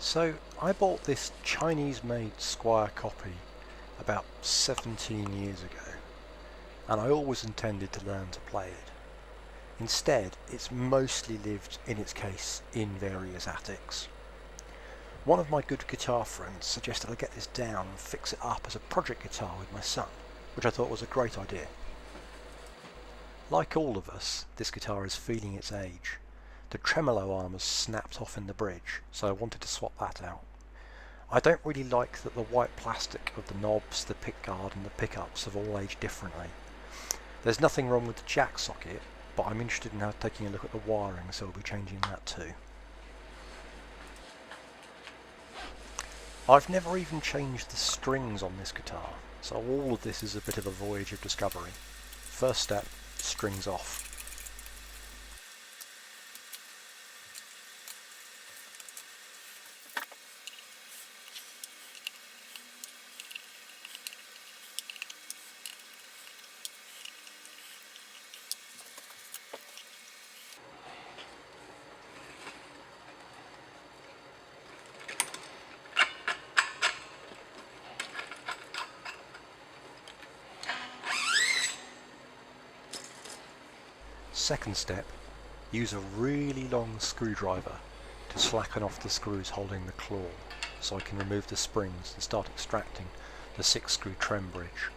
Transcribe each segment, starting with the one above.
So I bought this Chinese-made Squire Copy about 17 years ago, and I always intended to learn to play it. Instead, it's mostly lived in its case in various attics. One of my good guitar friends suggested I get this down and fix it up as a project guitar with my son, which I thought was a great idea. Like all of us, this guitar is feeling its age. The tremolo arm has snapped off in the bridge, so I wanted to swap that out. I don't really like that the white plastic of the knobs, the pickguard and the pickups have all aged differently. There's nothing wrong with the jack socket, but I'm interested in taking a look at the wiring, so we'll be changing that too. I've never even changed the strings on this guitar, so all of this is a bit of a voyage of discovery. First step, strings off. Second step, use a really long screwdriver to slacken off the screws holding the claw so I can remove the springs and start extracting the 6-screw trem bridge.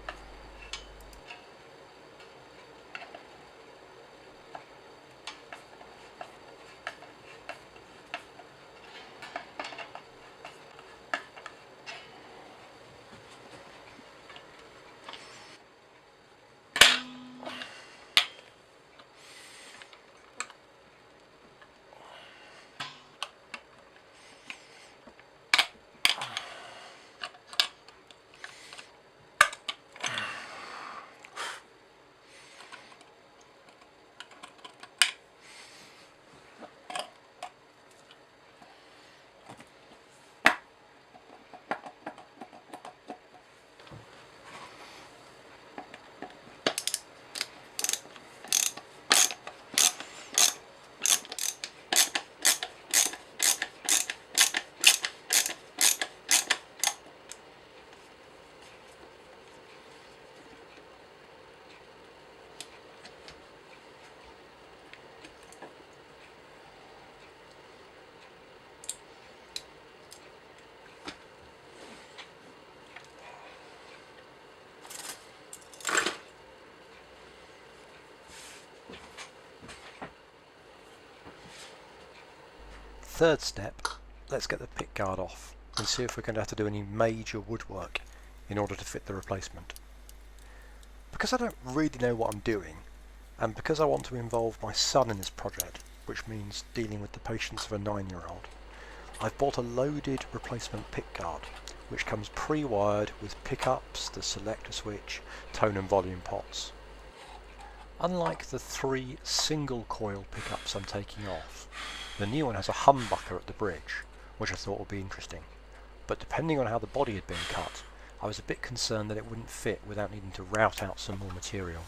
Third step, let's get the pickguard off and see if we're going to have to do any major woodwork in order to fit the replacement. Because I don't really know what I'm doing, and because I want to involve my son in this project, which means dealing with the patience of a 9-year-old, I've bought a loaded replacement pickguard, which comes pre-wired with pickups, the selector switch, tone and volume pots. Unlike the 3 single coil pickups I'm taking off, the new one has a humbucker at the bridge, which I thought would be interesting, but depending on how the body had been cut, I was a bit concerned that it wouldn't fit without needing to route out some more material.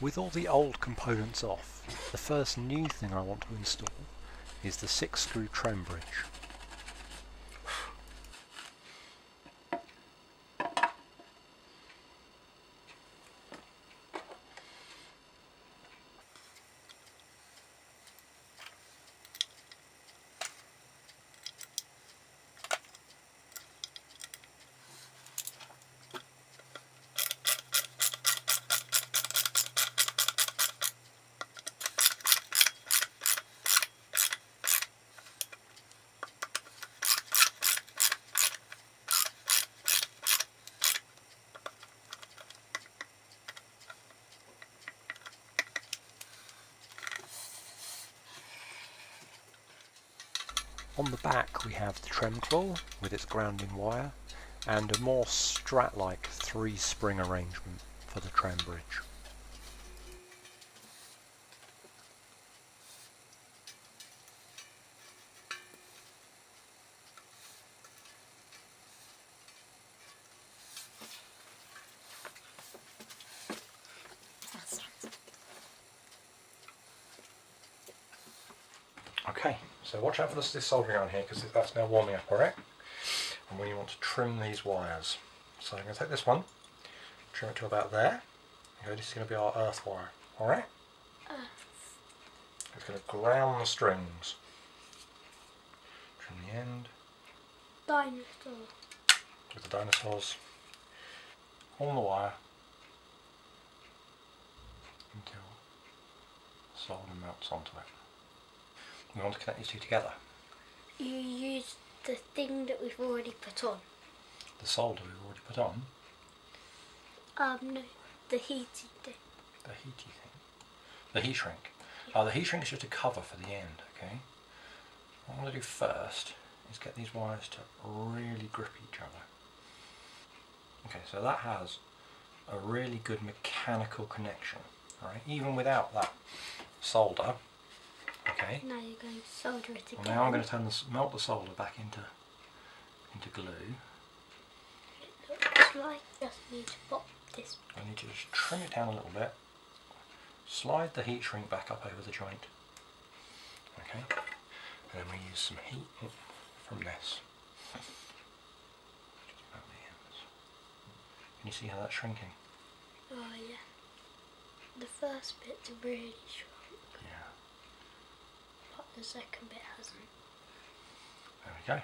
With all the old components off, the first new thing I want to install is the 6-screw trem bridge. On the back we have the trem claw with its grounding wire and a more strat-like 3-spring arrangement for the trem bridge. Okay, so watch out for this soldering on here because that's now warming up, alright? And we want to trim these wires. So I'm going to take this one, trim it to about there. Okay, this is going to be our earth wire, alright? It's going to ground the strings. Trim the end. Dinosaur. With the dinosaurs. On the wire. Until the solder melts onto it. We want to connect these two together. You use the thing that we've already put on. The solder we've already put on. No, the heaty thing. The heaty thing. The heat shrink. The heat shrink is just a cover for the end, okay? What I'm going to do first is get these wires to really grip each other. Okay, so that has a really good mechanical connection, alright? Even without that solder, okay? Now you're going to solder it again. Well, now I'm going to melt the solder back into glue. It looks like I just need to pop this. I need to just trim it down a little bit. Slide the heat shrink back up over the joint. Okay, and then we use some heat from this. Can you see how that's shrinking? Oh yeah. The first bit's really shrunk. Yeah. But the second bit hasn't. There we go.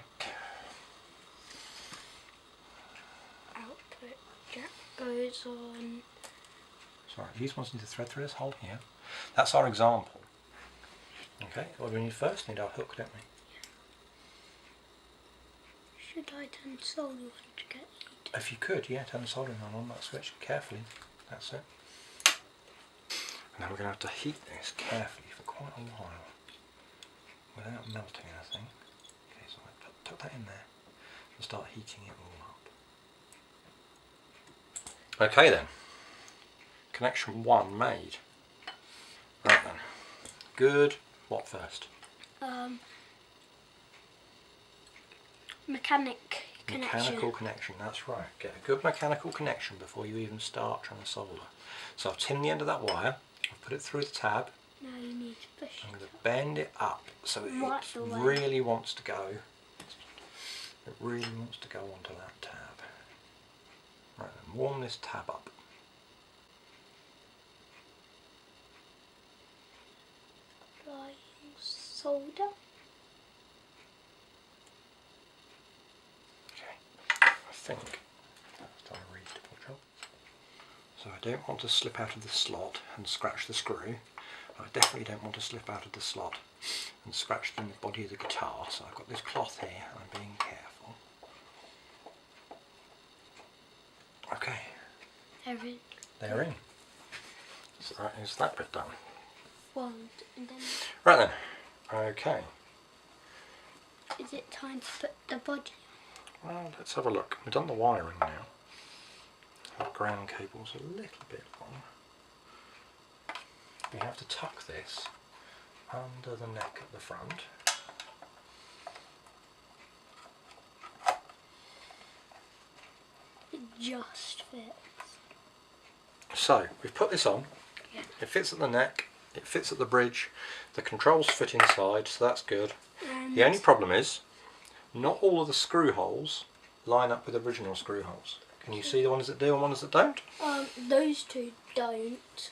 Output jack goes on. Sorry, these ones need to thread through this hole here. That's our example. Okay, what do we need first? We need our hook, don't we? Should I turn the solder on to get heat? If you could, yeah, turn the soldering on that switch carefully. That's it. Now we're going to have to heat this carefully for quite a while without melting anything. Okay, so I tuck that in there and start heating it all up. Okay then. Connection 1 made. Right then. Good. What first? Mechanical connection, that's right. Get a good mechanical connection before you even start trying to solder. So I've tinned the end of that wire, I've put it through the tab. Now you need to push I'm going to bend it up so it right really wants to go. It really wants to go onto that tab. Right then, warm this tab up. applying solder. I think that's done a reasonable job. So I don't want to slip out of the slot and scratch the screw. I definitely don't want to slip out of the slot and scratch the body of the guitar. So I've got this cloth here and I'm being careful. Okay. They're in. They're in. So that is that bit done. One and then. Right then. Okay. Is it time to put the body? Well, let's have a look. We've done the wiring now. Our ground cable's a little bit long. We have to tuck this under the neck at the front. It just fits. So, we've put this on. Yeah. It fits at the neck, it fits at the bridge, the controls fit inside, so that's good. And The only problem is, not all of the screw holes line up with original screw holes. Can you see the ones that do and ones that don't? those two don't.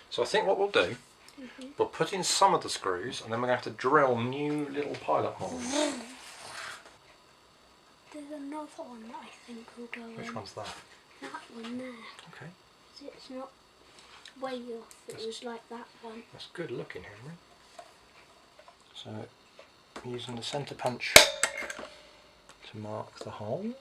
So I think what we'll do, we'll put in some of the screws and then we're going to have to drill new little pilot holes. There's another one that I think will go in. Which one's that? That one there. Okay. It's not way off. It was like that one. That's good looking, Henry. So, using the centre punch to mark the hole.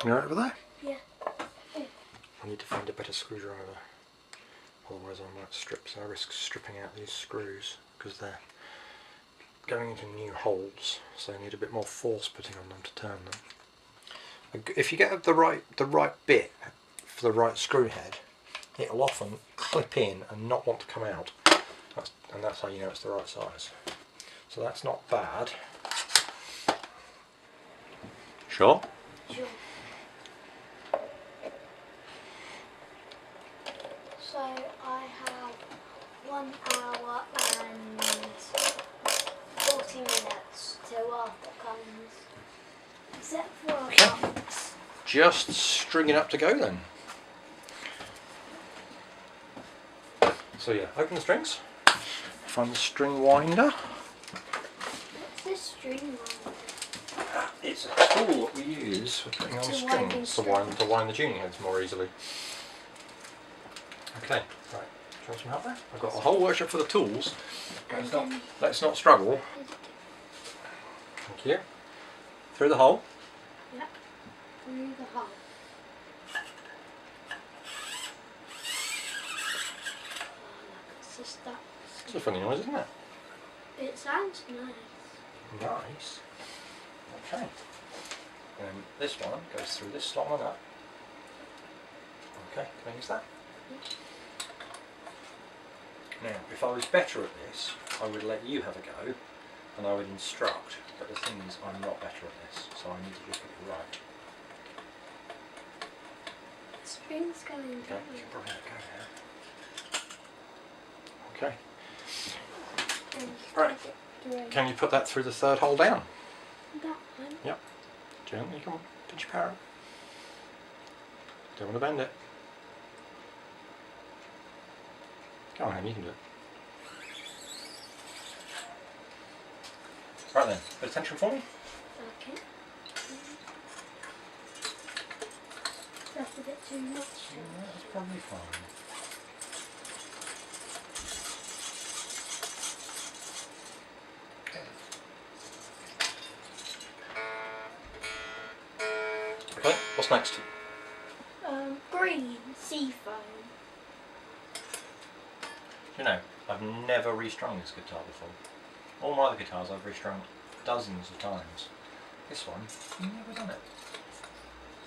You alright over there? Yeah. I need to find a better screwdriver. Otherwise I might I risk stripping out these screws because they're going into new holes, so I need a bit more force putting on them to turn them. If you get the right bit for the right screw head, it'll often clip in and not want to come out. And that's how you know it's the right size. So that's not bad. Sure? Sure. So I have 1 hour and 40 minutes till Arthur comes. Except for a box. Just stringing up to go then. So yeah, open the strings. Find the string winder. What's this string winder? It's a tool that we use for putting on strings to wind the tuning heads more easily. Okay, right. Do you want some help there? I've got a whole workshop for the tools. Let's not struggle. Thank you. Through the hole. Yep. Through the hole. It's a funny noise, isn't it? It sounds nice. Nice. Okay. This one goes through this slot on that. Okay, can I use that? Now, if I was better at this, I would let you have a go and I would instruct, but the thing is I'm not better at this, so I need to just get it right. The string's going Okay, you can probably let go now. Okay. Right. Can you put that through the third hole down? That one? Yep. Gently, come on, pinch your power. Don't want to bend it. Go on, you can do it. Right then, bit of tension for me? Okay. That's a bit too much. Yeah, that's probably fine. Okay, what's next? Green sea foam. You know, I've never restrung this guitar before. All my other guitars I've restrung dozens of times. This one, I've never done it.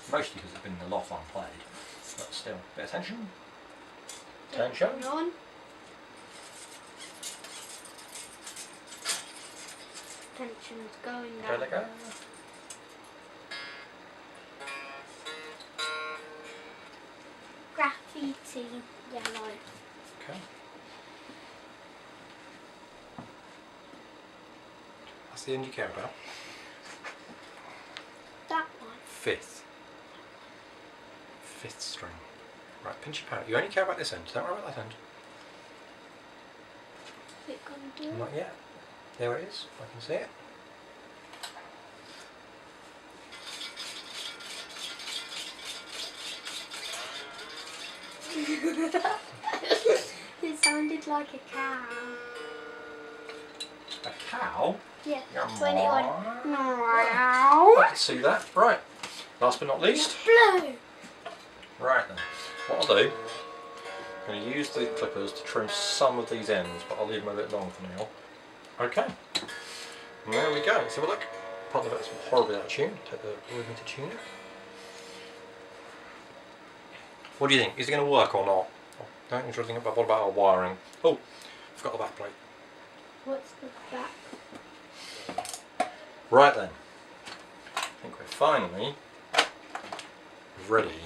Mostly because it's been in the loft unplayed, but still. Bit of tension. Tension. On. Tension's going down. Go, let go. Graffiti yellow. Okay. That's the end you care about. That one. Fifth string. Right, pinch your power. You only care about this end, don't worry about that end. Is it gonna do it? Not yet. There it is, I can see it. It sounded like a cow. A cow? Yeah, Yeah, when it went I meow. can see that. Right, last but not least. Blue. Right then, what I'll do, I'm going to use the clippers to trim some of these ends, but I'll leave them a bit long for now. Okay, and there we go. Let's have a look. Part of it's horribly out of tune. Take the ribbon to tune it. What do you think? Is it going to work or not? Don't interesting about what about our wiring? Oh, forgot the back plate. What's the back? Right then, I think we're finally ready